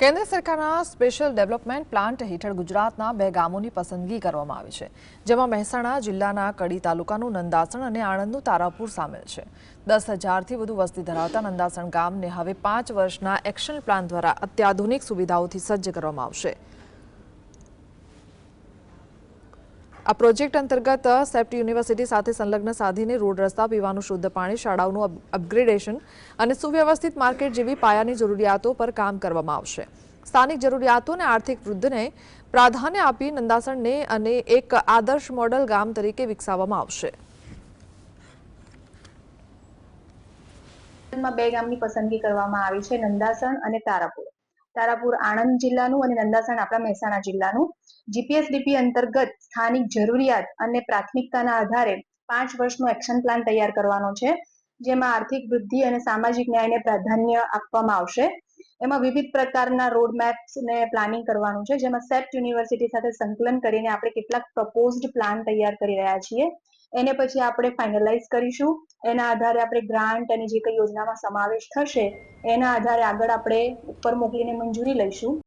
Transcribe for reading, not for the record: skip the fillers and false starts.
કેન્દ્ર સરકારના special development plant હેઠળ ગુજરાતના 2 ગામોની પસંદગી કરવામાં આવી છે, જેમાં મહેસાણા જિલ્લાના કડી તાલુકાનું નંદાસણ અને આણંદનું તારાપુર સામેલ છે। 10,000થી વધુ વસ્તી ધરાવતા નંદાસણ ગામને હવે 5 વર્ષના એક્શન પ્લાન દ્વારા અત્યાધુનિક સુવિધાઓથી સજ્જ કરવામાં આવશે। આ પ્રોજેક્ટ અંતર્ગત સેપ્ટ યુનિવર્સિટી સાથે સંલગ્ન સાધીને રોડ રસ્તા, પીવાનું શુદ્ધ પાણી, શાળાઓનું અપગ્રેડેશન અને સુવ્યવસ્થિત માર્કેટ જેવી પાયાની જરૂરિયાતો પર કામ કરવામાં આવશે। સ્થાનિક જરૂરિયાતો અને આર્થિક વૃદ્ધિને પ્રાધાન્ય આપી નંદાસણને અને એક આદર્શ મોડલ ગામ તરીકે વિકસાવવામાં આવશે। બે ગામની પસંદગી કરવામાં આવી છે, નંદાસણ અને તારાપુર। તારાપુર આણંદ જિલ્લાનું અને નંદાસણ આપણા મહેસાણા જિલ્લાનું। જીપીએસડીપી અંતર્ગત સ્થાનિક જરૂરિયાત અને પ્રાથમિકતાના આધારે 5 વર્ષનો એક્શન પ્લાન તૈયાર કરવાનો છે, જેમાં આર્થિક વૃદ્ધિ અને સામાજિક ન્યાયને પ્રાધાન્ય આપવામાં આવશે। એમાં વિવિધ પ્રકારના રોડ મેપ્સ ને પ્લાનિંગ કરવાનું છે, જેમાં સેપ્ટ યુનિવર્સિટી સાથે સંકલન કરીને આપણે કેટલાક પ્રપોઝડ પ્લાન તૈયાર કરી રહ્યા છીએ। એને પછી આપણે ફાઇનલાઇઝ કરીશું। એના આધારે આપણે ગ્રાન્ટ અને જે કઈ યોજનામાં સમાવેશ થશે એના આધારે આગળ આપણે ઉપર મોકલીને મંજૂરી લઈશું।